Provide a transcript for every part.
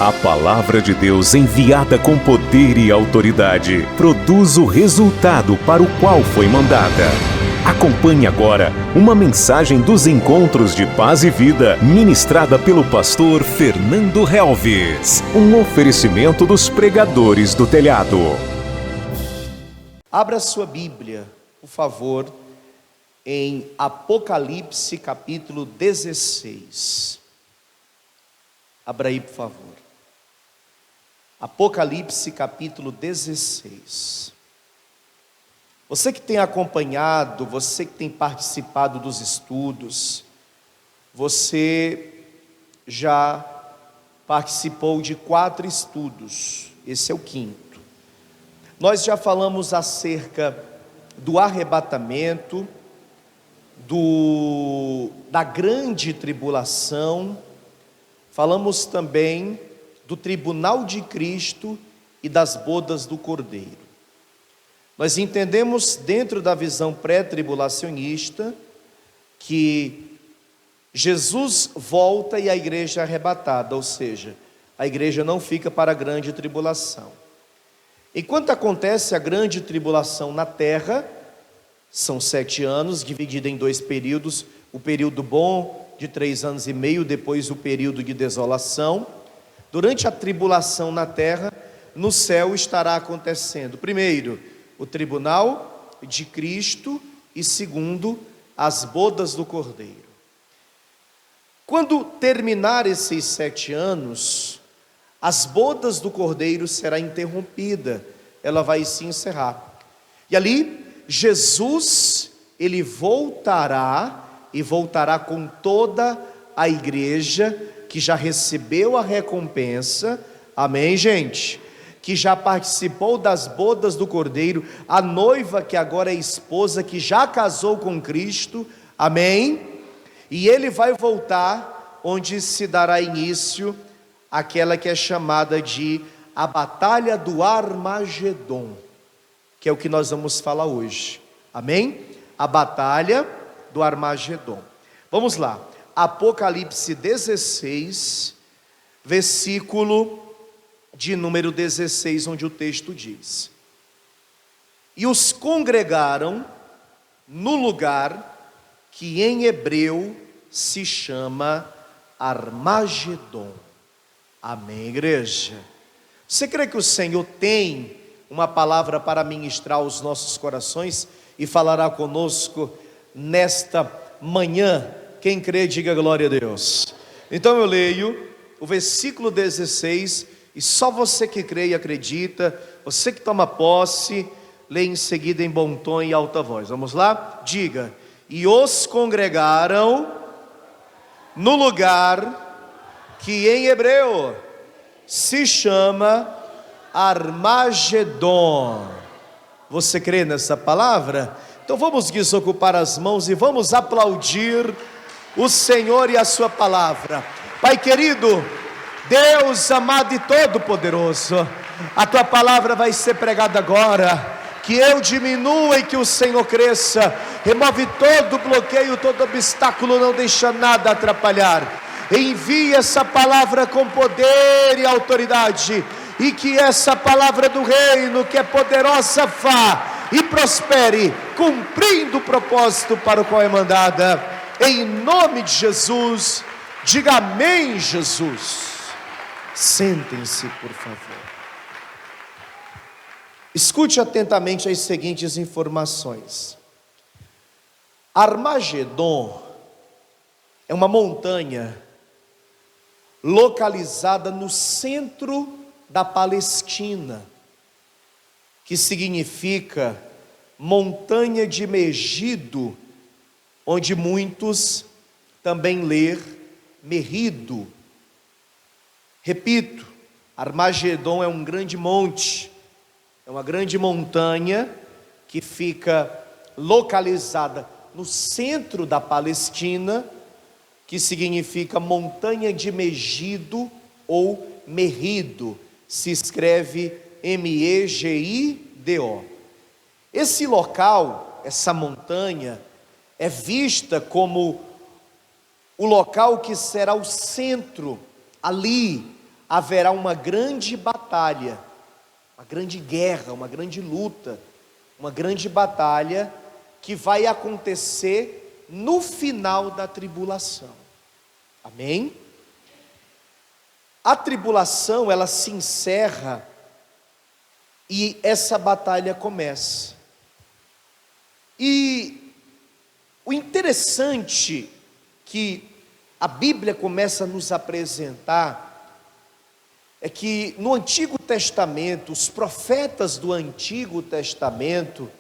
A palavra de Deus enviada com poder e autoridade produz o resultado para o qual foi mandada. Acompanhe agora uma mensagem dos Encontros de Paz e Vida, ministrada pelo pastor Fernando Helves. Um oferecimento dos pregadores do telhado. Abra sua Bíblia, por favor, em Apocalipse capítulo 16. Abra aí, por favor. Apocalipse capítulo 16. Você que tem acompanhado, você que tem participado dos estudos, você já participou de 4 estudos, esse é o 5º. Nós já falamos acerca do arrebatamento, da grande tribulação, falamos também do tribunal de Cristo e das bodas do Cordeiro. Nós entendemos, dentro da visão pré-tribulacionista, que Jesus volta e a igreja é arrebatada, ou seja, a igreja não fica para a grande tribulação. Enquanto acontece a grande tribulação na terra, são 7 anos, dividido em 2 períodos, o período bom de 3 anos e meio, depois o período de desolação. Durante a tribulação na terra, no céu estará acontecendo, primeiro, o tribunal de Cristo e segundo, as bodas do Cordeiro. Quando terminar esses 7 anos, as bodas do Cordeiro será interrompida, ela vai se encerrar. E ali, Jesus, ele voltará, e voltará com toda a igreja, que já recebeu a recompensa, amém, gente? Que já participou das bodas do Cordeiro, a noiva que agora é esposa, que já casou com Cristo, amém? E ele vai voltar, onde se dará início aquela que é chamada de a Batalha do Armagedon, que é o que nós vamos falar hoje, amém? A Batalha do Armagedon. Vamos lá, Apocalipse 16, versículo de número 16, onde o texto diz: E os congregaram no lugar que em hebreu se chama Armagedon. Amém, igreja? Você crê que o Senhor tem uma palavra para ministrar aos nossos corações e falará conosco nesta manhã? Quem crê, diga glória a Deus. Então eu leio o versículo 16, e só você que crê e acredita, você que toma posse, lê em seguida em bom tom e alta voz. Vamos lá? Diga: e os congregaram no lugar que em hebreu se chama Armagedon. Você crê nessa palavra? Então vamos desocupar as mãos e vamos aplaudir o Senhor e a sua palavra. Pai querido, Deus amado e todo-poderoso, a tua palavra vai ser pregada agora. Que eu diminua e que o Senhor cresça. Remove todo bloqueio, todo obstáculo, não deixa nada atrapalhar. Envie essa palavra com poder e autoridade, e que essa palavra do reino, que é poderosa, vá e prospere, cumprindo o propósito para o qual é mandada, em nome de Jesus. Diga amém, Jesus. Sentem-se, por favor. Escute atentamente as seguintes informações. Armagedon é uma montanha localizada no centro da Palestina, que significa montanha de Megido, onde muitos também ler Megido. Repito, Armagedon é um grande monte, é uma grande montanha que fica localizada no centro da Palestina, que significa montanha de Megido ou Megido, se escreve M-E-G-I-D-O. Esse local, essa montanha, é vista como o local que será o centro, ali, haverá uma grande batalha, uma grande guerra, uma grande luta, uma grande batalha que vai acontecer no final da tribulação. Amém? A tribulação, ela se encerra e essa batalha começa. E o interessante que a Bíblia começa a nos apresentar é que no Antigo Testamento, os profetas do Antigo Testamento,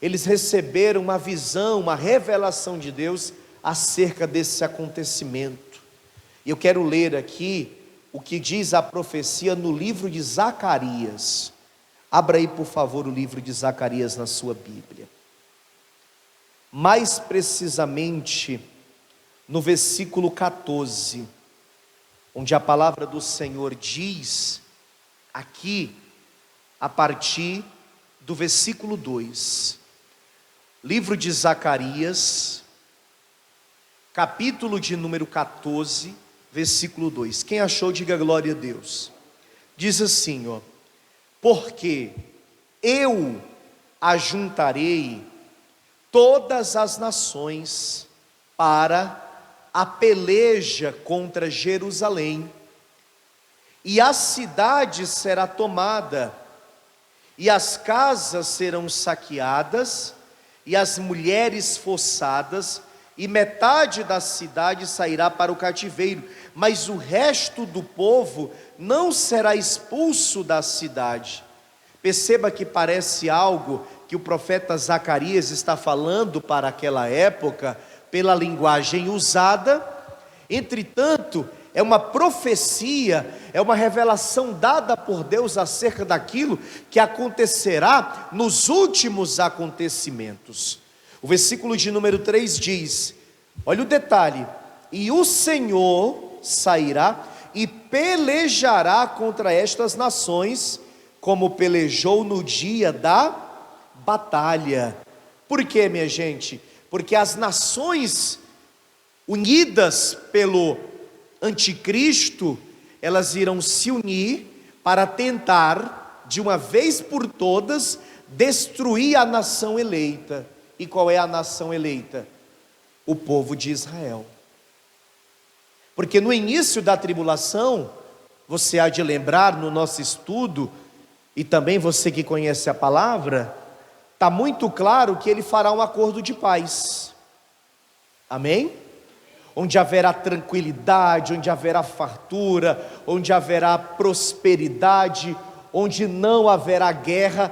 eles receberam uma visão, uma revelação de Deus acerca desse acontecimento. E eu quero ler aqui o que diz a profecia no livro de Zacarias. Abra aí, por favor, o livro de Zacarias na sua Bíblia. Mais precisamente no versículo 14, onde a palavra do Senhor diz, aqui, a partir do versículo 2. Livro de Zacarias, capítulo de número 14, versículo 2. Quem achou, diga glória a Deus. Diz assim, ó: porque eu ajuntarei todas as nações para a peleja contra Jerusalém, e a cidade será tomada, e as casas serão saqueadas, e as mulheres forçadas, e metade da cidade sairá para o cativeiro, mas o resto do povo não será expulso da cidade. Perceba que parece algo que o profeta Zacarias está falando para aquela época, pela linguagem usada. Entretanto, é uma profecia, é uma revelação dada por Deus acerca daquilo que acontecerá nos últimos acontecimentos. O versículo de número 3 diz, olha o detalhe: e o Senhor sairá e pelejará contra estas nações, como pelejou no dia da batalha. Por quê, minha gente? Porque as nações unidas pelo anticristo, elas irão se unir para tentar, de uma vez por todas, destruir a nação eleita. E qual é a nação eleita? O povo de Israel. Porque no início da tribulação, você há de lembrar no nosso estudo, e também você que conhece a palavra, está muito claro que ele fará um acordo de paz. Amém? Onde haverá tranquilidade, onde haverá fartura, onde haverá prosperidade, onde não haverá guerra,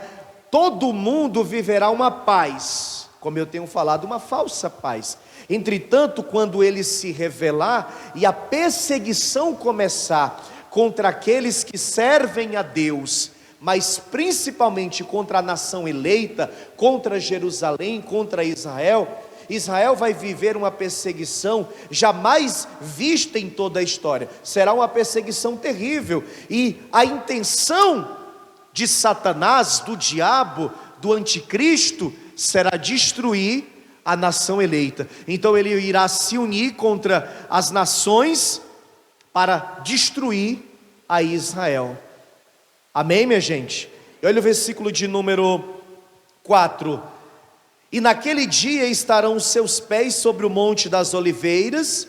todo mundo viverá uma paz, como eu tenho falado, uma falsa paz. Entretanto, quando ele se revelar e a perseguição começar contra aqueles que servem a Deus, mas principalmente contra a nação eleita, contra Jerusalém, contra Israel, Israel vai viver uma perseguição jamais vista em toda a história. Será uma perseguição terrível, e a intenção de Satanás, do diabo, do anticristo, será destruir a nação eleita. Então ele irá se unir contra as nações para destruir a Israel. Amém, minha gente? Olha o versículo de número 4. E naquele dia estarão os seus pés sobre o monte das oliveiras,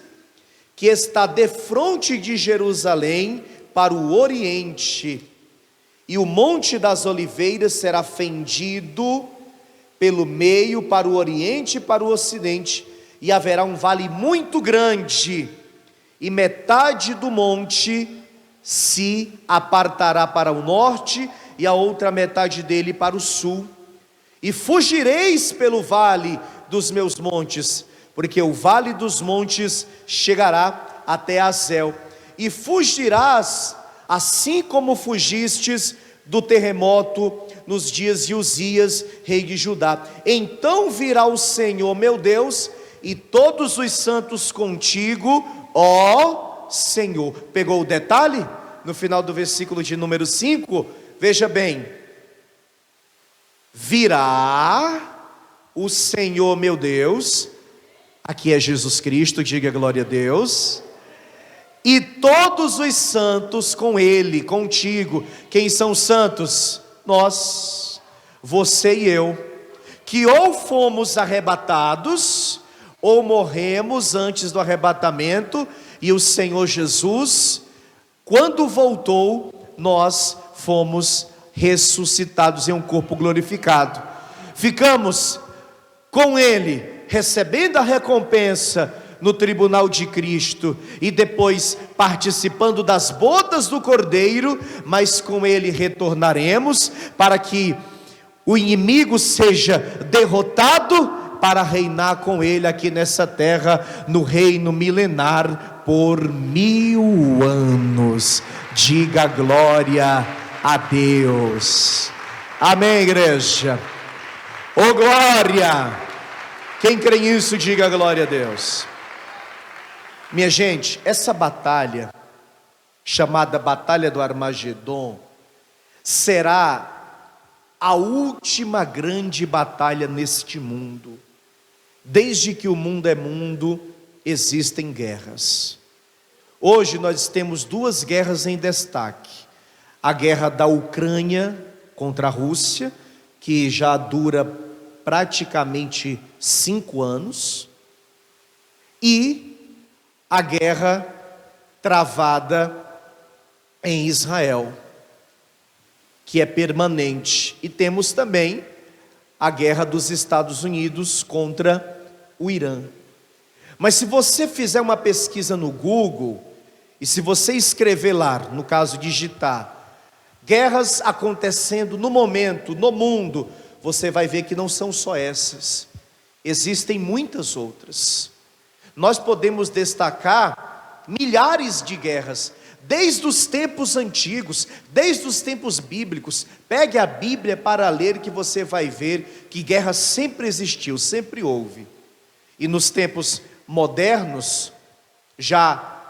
que está defronte de Jerusalém, para o oriente. E o monte das oliveiras será fendido pelo meio para o oriente e para o ocidente, e haverá um vale muito grande, e metade do monte se apartará para o norte, e a outra metade dele para o sul. E fugireis pelo vale dos meus montes, porque o vale dos montes chegará até Azel, e fugirás, assim como fugistes do terremoto nos dias de Uzias, rei de Judá. Então virá o Senhor meu Deus, e todos os santos contigo, ó Senhor. Pegou o detalhe? No final do versículo de número 5, veja bem: virá o Senhor meu Deus, aqui é Jesus Cristo, diga glória a Deus, e todos os santos com ele, contigo. Quem são os santos? Nós, você e eu, que ou fomos arrebatados, ou morremos antes do arrebatamento, e o Senhor Jesus, quando voltou, nós fomos ressuscitados em um corpo glorificado. Ficamos com ele, recebendo a recompensa no tribunal de Cristo, e depois participando das bodas do Cordeiro, mas com ele retornaremos, para que o inimigo seja derrotado, para reinar com ele aqui nessa terra, no reino milenar, por 1000 anos. Diga glória a Deus. Amém, igreja? Ô glória! Quem crê nisso, diga glória a Deus. Minha gente, essa batalha, chamada Batalha do Armagedon, será a última grande batalha neste mundo. Desde que o mundo é mundo, existem guerras. Hoje nós temos 2 guerras em destaque: a guerra da Ucrânia contra a Rússia, que já dura praticamente 5 anos, e a guerra travada em Israel, que é permanente. E temos também a guerra dos Estados Unidos contra o Irã. Mas se você fizer uma pesquisa no Google, e se você escrever lá, no caso digitar, guerras acontecendo no momento, no mundo, você vai ver que não são só essas, existem muitas outras. Nós podemos destacar milhares de guerras, desde os tempos antigos, desde os tempos bíblicos. Pegue a Bíblia para ler, que você vai ver que guerra sempre existiu, sempre houve. E nos tempos modernos, já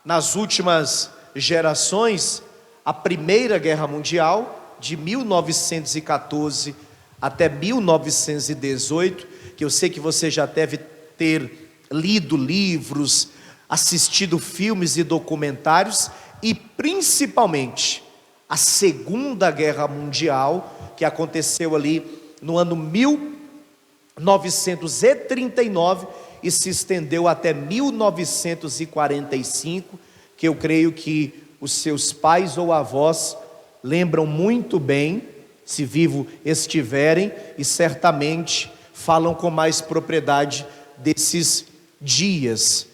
nas últimas gerações, a Primeira Guerra Mundial, de 1914 até 1918, que eu sei que você já deve ter lido livros, assistido filmes e documentários, e principalmente a Segunda Guerra Mundial, que aconteceu ali no ano 1939 e se estendeu até 1945, que eu creio que os seus pais ou avós lembram muito bem, se vivo estiverem, e certamente falam com mais propriedade desses dias.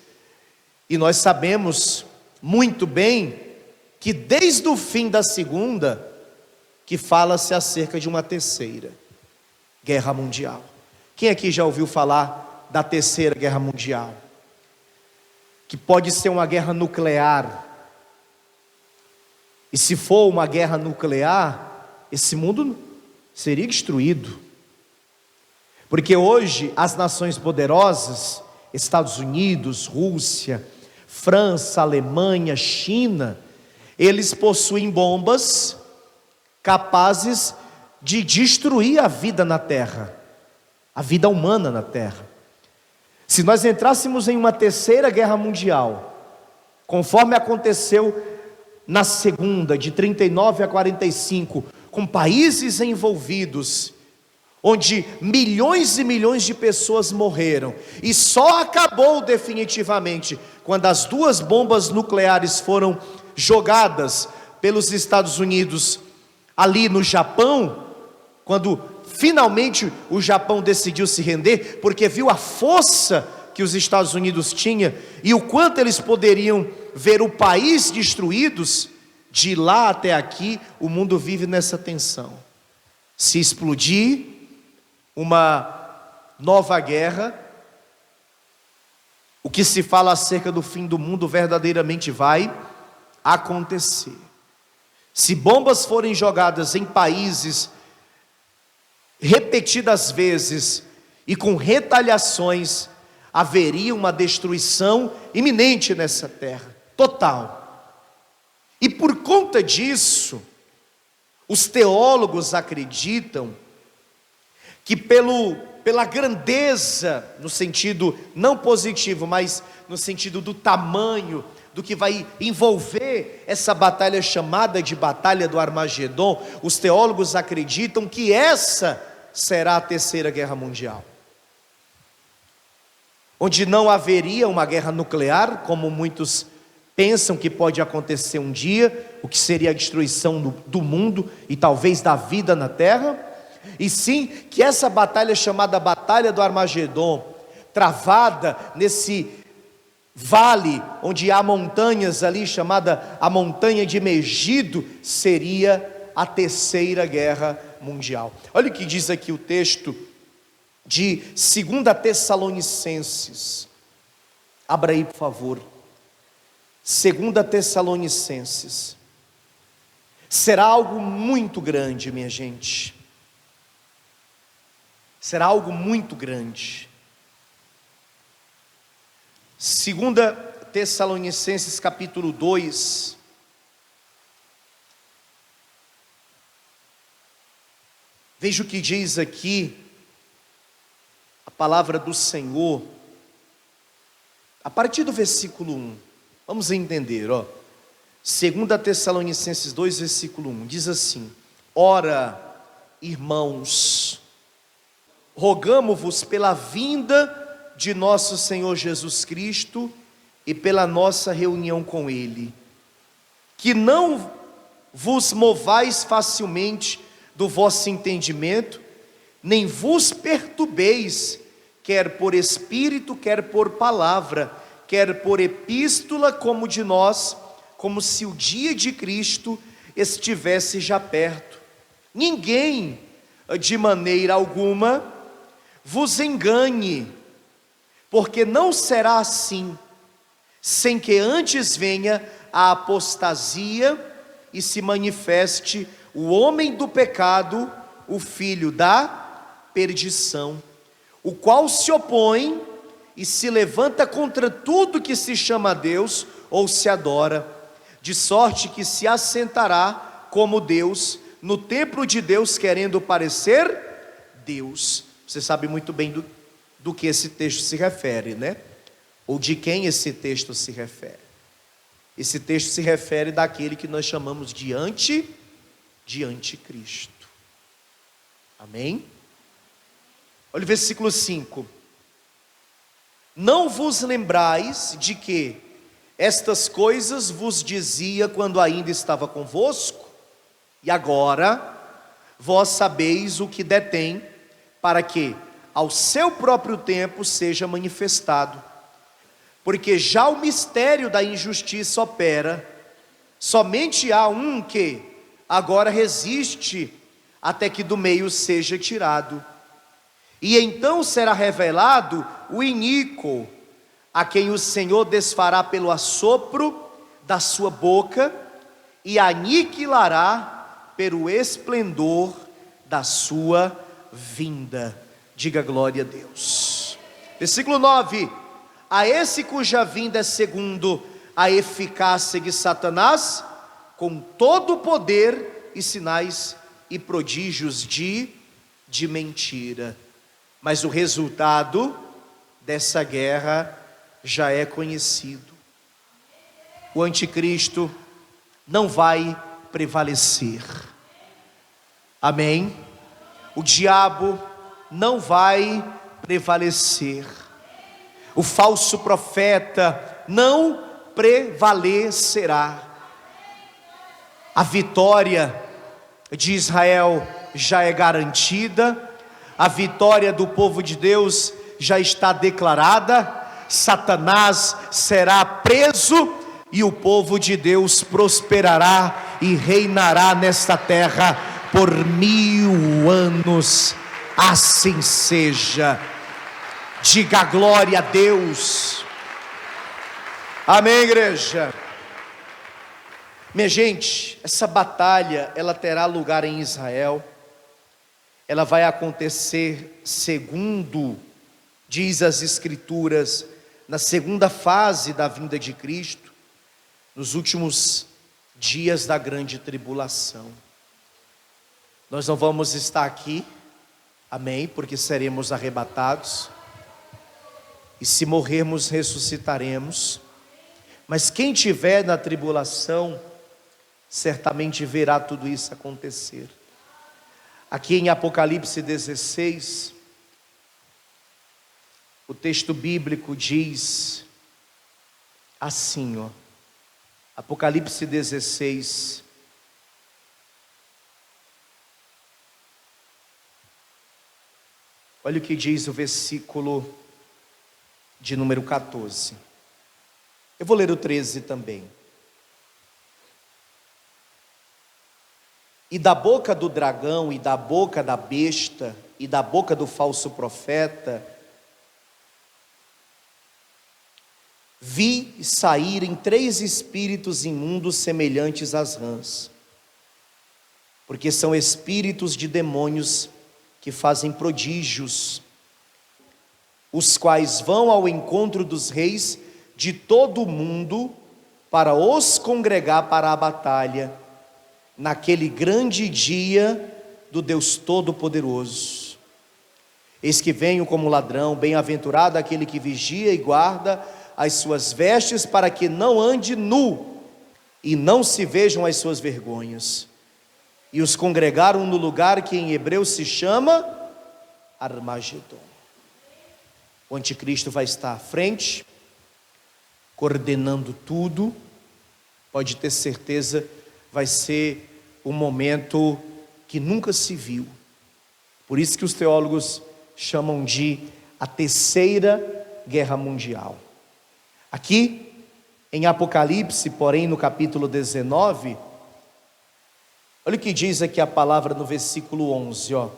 E nós sabemos muito bem que desde o fim da Segunda, que fala-se acerca de uma Terceira Guerra Mundial. Quem aqui já ouviu falar da Terceira Guerra Mundial? Que pode ser uma guerra nuclear. E se for uma guerra nuclear, esse mundo seria destruído. Porque hoje as nações poderosas, Estados Unidos, Rússia, França, Alemanha, China, eles possuem bombas capazes de destruir a vida na terra, a vida humana na terra. Se nós entrássemos em uma Terceira Guerra Mundial, conforme aconteceu na Segunda, de 39 a 45, com países envolvidos, onde milhões e milhões de pessoas morreram, e só acabou definitivamente quando as 2 bombas nucleares foram jogadas pelos Estados Unidos ali no Japão, quando finalmente o Japão decidiu se render, porque viu a força que os Estados Unidos tinham e o quanto eles poderiam ver o país destruídos. De lá até aqui o mundo vive nessa tensão. Se explodir uma nova guerra, o que se fala acerca do fim do mundo verdadeiramente vai acontecer. Se bombas forem jogadas em países repetidas vezes e com retaliações, haveria uma destruição iminente nessa terra, total. E por conta disso, os teólogos acreditam que pela grandeza, no sentido não positivo, mas no sentido do tamanho, do que vai envolver essa batalha chamada de Batalha do Armagedon, os teólogos acreditam que essa será a terceira guerra mundial, onde não haveria uma guerra nuclear, como muitos pensam que pode acontecer um dia, o que seria a destruição do mundo e talvez da vida na terra, e sim que essa batalha chamada Batalha do Armagedon, travada nesse vale onde há montanhas ali, chamada a montanha de Megido, seria a terceira guerra mundial. Olha o que diz aqui o texto de 2 Tessalonicenses, abra aí por favor, 2 Tessalonicenses, será algo muito grande, minha gente, será algo muito grande. 2 Tessalonicenses capítulo 2, veja o que diz aqui a palavra do Senhor, a partir do versículo 1, vamos entender, ó. 2 Tessalonicenses 2, versículo 1, diz assim: ora, irmãos, rogamo-vos pela vinda de nosso Senhor Jesus Cristo e pela nossa reunião com Ele, que não vos movais facilmente do vosso entendimento, nem vos perturbeis, quer por espírito, quer por palavra, quer por epístola, como de nós, como se o dia de Cristo estivesse já perto. Ninguém, de maneira alguma, vos engane, porque não será assim, sem que antes venha a apostasia e se manifeste o homem do pecado, o filho da perdição, o qual se opõe e se levanta contra tudo que se chama Deus ou se adora, de sorte que se assentará como Deus no templo de Deus, querendo parecer Deus. Você sabe muito bem do que esse texto se refere, né? Ou de quem esse texto se refere. Esse texto se refere daquele que nós chamamos de anticristo. Amém? Olha o versículo 5. Não vos lembrais de que estas coisas vos dizia quando ainda estava convosco, e agora vós sabeis o que detém, para que ao seu próprio tempo seja manifestado. Porque já o mistério da injustiça opera, somente há um que agora resiste, até que do meio seja tirado. E então será revelado o iníquo, a quem o Senhor desfará pelo assopro da sua boca, e aniquilará pelo esplendor da sua vinda. Diga glória a Deus. Versículo 9: a esse cuja vinda é segundo a eficácia de Satanás, com todo o poder e sinais e prodígios de mentira. Mas o resultado dessa guerra já é conhecido. O anticristo não vai prevalecer. Amém? O diabo não vai prevalecer. O falso profeta não prevalecerá. A vitória de Israel já é garantida. A vitória do povo de Deus já está declarada. Satanás será preso e o povo de Deus prosperará e reinará nesta terra por 1000 anos. Assim seja. Diga glória a Deus. Amém, igreja. Minha gente, essa batalha, ela terá lugar em Israel. Ela vai acontecer segundo diz as Escrituras, na segunda fase da vinda de Cristo, nos últimos dias da grande tribulação. Nós não vamos estar aqui, amém, porque seremos arrebatados, e se morrermos, ressuscitaremos, Mas quem tiver na tribulação, certamente verá tudo isso acontecer. Aqui em Apocalipse 16, o texto bíblico diz assim, ó, Apocalipse 16, olha o que diz o versículo de número 14. Eu vou ler o 13 também. E da boca do dragão, e da boca da besta, e da boca do falso profeta, vi saírem 3 espíritos imundos semelhantes às rãs, porque são espíritos de demônios que fazem prodígios, os quais vão ao encontro dos reis de todo o mundo para os congregar para a batalha, naquele grande dia do Deus Todo-Poderoso. Eis que venho como ladrão, bem-aventurado aquele que vigia e guarda as suas vestes, para que não ande nu, e não se vejam as suas vergonhas. E os congregaram no lugar que em hebreu se chama Armagedon. O anticristo vai estar à frente, coordenando tudo. Pode ter certeza, vai ser um momento que nunca se viu. Por isso que os teólogos chamam de a terceira guerra mundial. Aqui em Apocalipse, porém no capítulo 19, olha o que diz aqui a palavra no versículo 11, ó.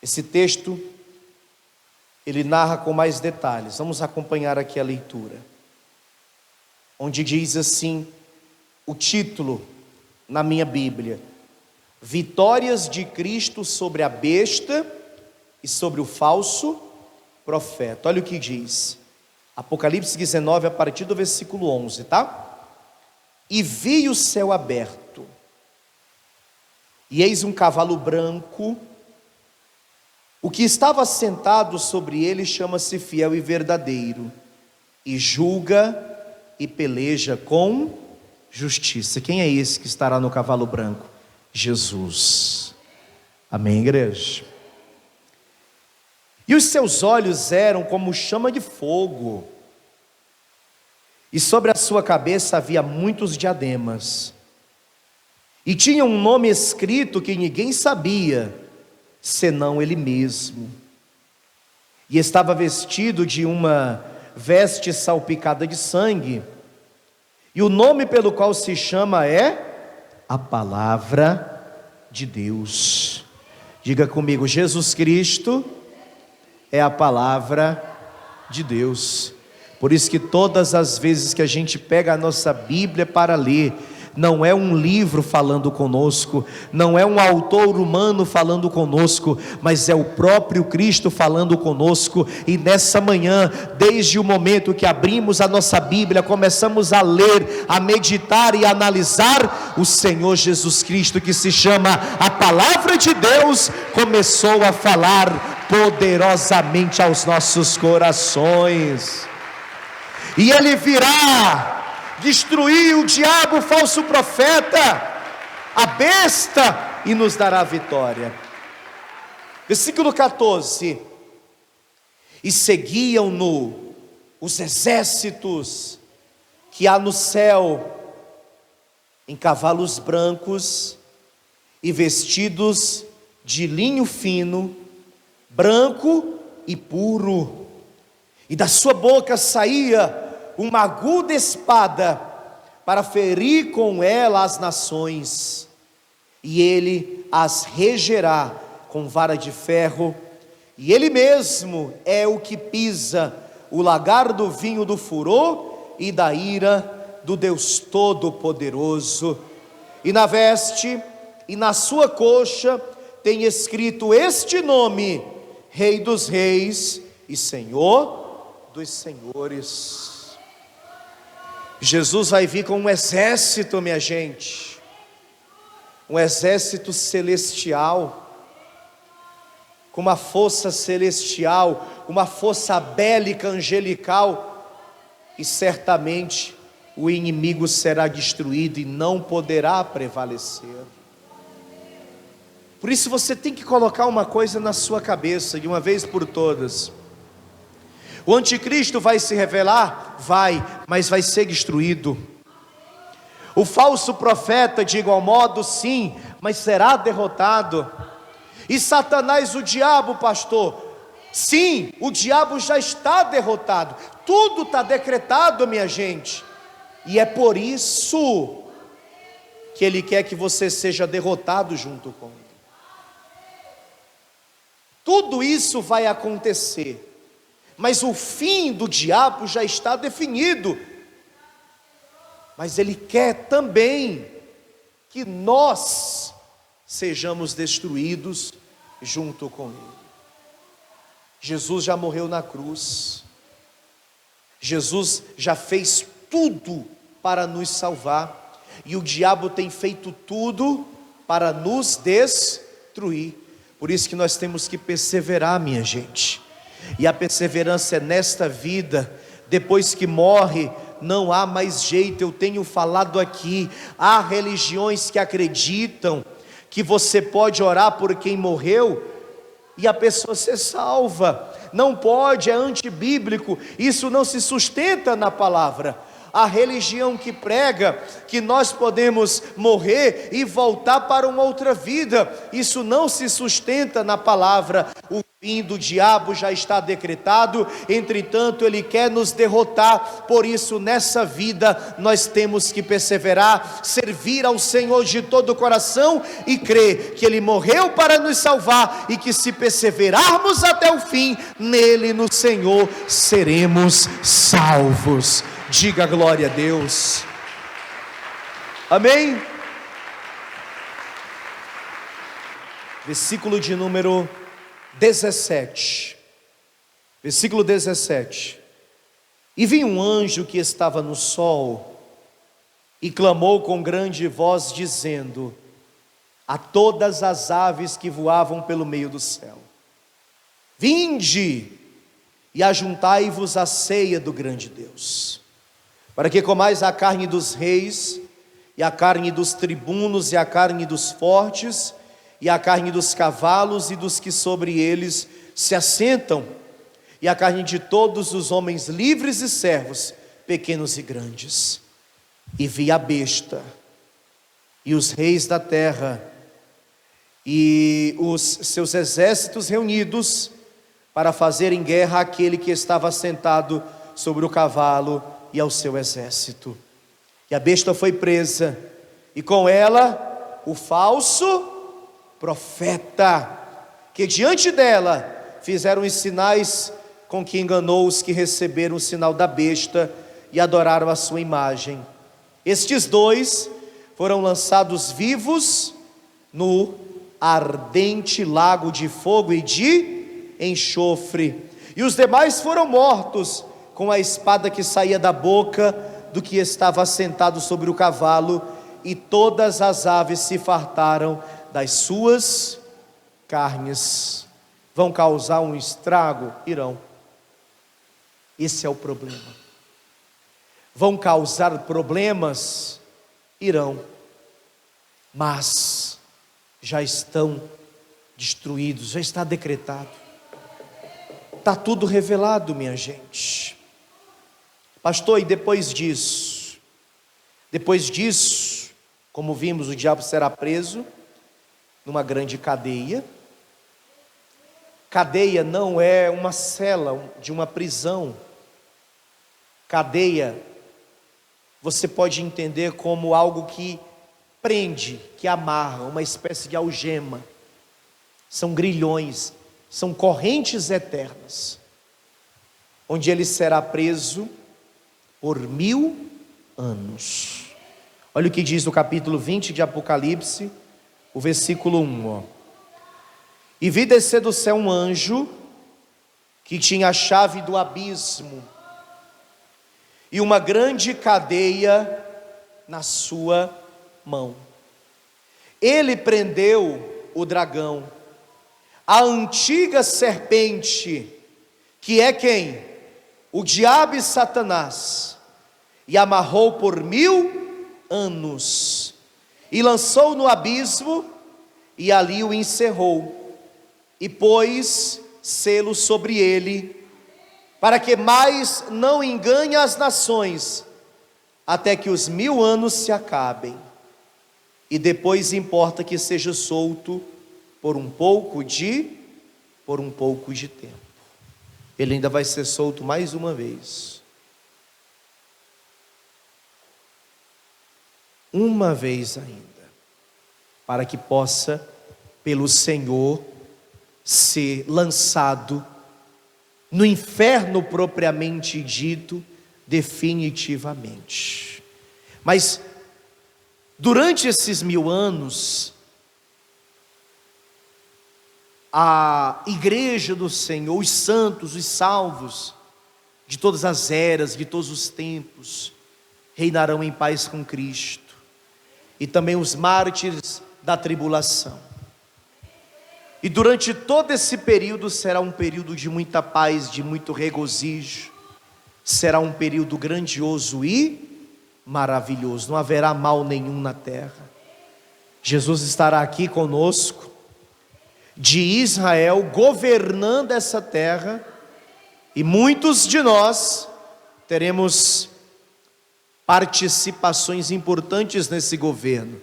Esse texto, ele narra com mais detalhes. Vamos acompanhar aqui a leitura. Onde diz assim, o título na minha Bíblia: Vitórias de Cristo sobre a besta e sobre o falso profeta. Olha o que diz. Apocalipse 19, a partir do versículo 11, tá? E vi o céu aberto, e eis um cavalo branco. O que estava sentado sobre ele chama-se Fiel e Verdadeiro, e julga e peleja com justiça. Quem é esse que estará no cavalo branco? Jesus. Amém, igreja? E os seus olhos eram como chama de fogo, e sobre a sua cabeça havia muitos diademas, e tinha um nome escrito que ninguém sabia, senão ele mesmo. E estava vestido de uma veste salpicada de sangue, e o nome pelo qual se chama é a Palavra de Deus. Diga comigo: Jesus Cristo é a Palavra de Deus. Por isso que todas as vezes que a gente pega a nossa Bíblia para ler, não é um livro falando conosco, não é um autor humano falando conosco, mas é o próprio Cristo falando conosco. E nessa manhã, desde o momento que abrimos a nossa Bíblia, começamos a ler, a meditar e a analisar, o Senhor Jesus Cristo, que se chama a Palavra de Deus, começou a falar poderosamente aos nossos corações. E Ele virá destruir o diabo, o falso profeta, a besta, e nos dará vitória. Versículo 14: e seguiam-no os exércitos que há no céu, em cavalos brancos e vestidos de linho fino, branco e puro, e da sua boca saía uma aguda espada, para ferir com ela as nações, e ele as regerá com vara de ferro, e ele mesmo é o que pisa o lagar do vinho do furor e da ira do Deus Todo-Poderoso. E na veste e na sua coxa tem escrito este nome: Rei dos Reis e Senhor dos Senhores. Jesus vai vir com um exército, minha gente, um exército celestial, com uma força celestial, uma força bélica angelical, e certamente o inimigo será destruído e não poderá prevalecer. Por isso você tem que colocar uma coisa na sua cabeça, de uma vez por todas: o anticristo vai se revelar? Vai, mas vai ser destruído. O falso profeta, de igual modo, sim, mas será derrotado. E Satanás, o diabo, pastor, sim, o diabo já está derrotado. Tudo está decretado, minha gente. E é por isso que ele quer que você seja derrotado junto com ele. Tudo isso vai acontecer, mas o fim do diabo já está definido. Mas ele quer também que nós sejamos destruídos junto com ele. Jesus já morreu na cruz. Jesus já fez tudo para nos salvar, e o diabo tem feito tudo para nos destruir. Por isso que nós temos que perseverar, minha gente. E a perseverança é nesta vida. Depois que morre, não há mais jeito. Eu tenho falado aqui, há religiões que acreditam que você pode orar por quem morreu e a pessoa ser salva. Não pode, é antibíblico, isso não se sustenta na palavra. A religião que prega que nós podemos morrer e voltar para uma outra vida, isso não se sustenta na palavra. O fim do diabo já está decretado, entretanto ele quer nos derrotar. Por isso nessa vida nós temos que perseverar, servir ao Senhor de todo o coração e crer que ele morreu para nos salvar, e que se perseverarmos até o fim, nele, no Senhor, seremos salvos. Diga glória a Deus. Amém? Versículo de número 17. Versículo 17. E vi um anjo que estava no sol e clamou com grande voz, dizendo a todas as aves que voavam pelo meio do céu: vinde e ajuntai-vos à ceia do grande Deus, para que comais a carne dos reis, e a carne dos tribunos, e a carne dos fortes, e a carne dos cavalos e dos que sobre eles se assentam, e a carne de todos os homens livres e servos, pequenos e grandes. E vi a besta, e os reis da terra, e os seus exércitos reunidos, para fazerem guerra àquele que estava sentado sobre o cavalo e ao seu exército. E a besta foi presa, e com ela o falso profeta, que diante dela fizeram os sinais com que enganou os que receberam o sinal da besta e adoraram a sua imagem. Estes dois foram lançados vivos no ardente lago de fogo e de enxofre, e os demais foram mortos com a espada que saía da boca do que estava sentado sobre o cavalo, e todas as aves se fartaram das suas carnes. Vão causar um estrago? Irão. Esse é o problema. Vão causar problemas? Irão. Mas já estão destruídos, já está decretado. Está tudo revelado, minha gente. Pastor, e depois disso? Depois disso, como vimos, o diabo será preso numa grande cadeia. Cadeia não é uma cela de uma prisão. Cadeia, você pode entender como algo que prende, que amarra, uma espécie de algema. São grilhões, são correntes eternas, onde ele será preso por 1000 anos. Olha o que diz no capítulo 20 de Apocalipse, o versículo 1. E vi descer do céu um anjo, que tinha a chave do abismo, e uma grande cadeia na sua mão. Ele prendeu o dragão, a antiga serpente, que é quem? o diabo e Satanás, e amarrou por 1000 anos, e lançou no abismo, e ali o encerrou, e pôs selo sobre ele, para que mais não engane as nações, até que os 1000 anos se acabem, e depois importa que seja solto por um pouco de tempo. Ele ainda vai ser solto mais uma vez. Uma vez ainda, para que possa, pelo Senhor, ser lançado no inferno propriamente dito, definitivamente. Mas, durante esses 1000 anos, a igreja do Senhor, os santos, os salvos, de todas as eras, de todos os tempos, reinarão em paz com Cristo, e também os mártires da tribulação. E durante todo esse período será um período de muita paz, de muito regozijo, será um período grandioso e maravilhoso, não haverá mal nenhum na terra. Jesus estará aqui conosco, de Israel, governando essa terra, e muitos de nós teremos participações importantes nesse governo.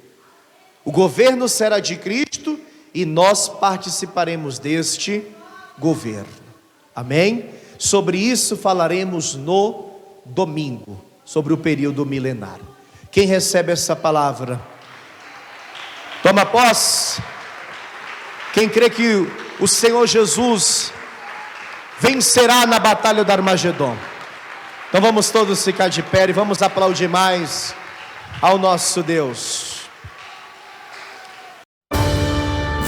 O governo será de Cristo e nós participaremos deste governo. Amém? Sobre isso falaremos no domingo, sobre o período milenário. Quem recebe essa palavra, toma posse. Quem crê que o Senhor Jesus vencerá na batalha do Armagedon. Então vamos todos ficar de pé e vamos aplaudir mais ao nosso Deus.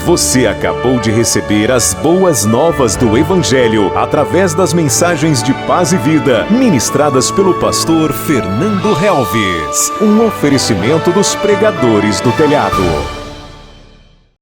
Você acabou de receber as boas novas do Evangelho através das mensagens de paz e vida ministradas pelo pastor Fernando Helves. Um oferecimento dos pregadores do telhado.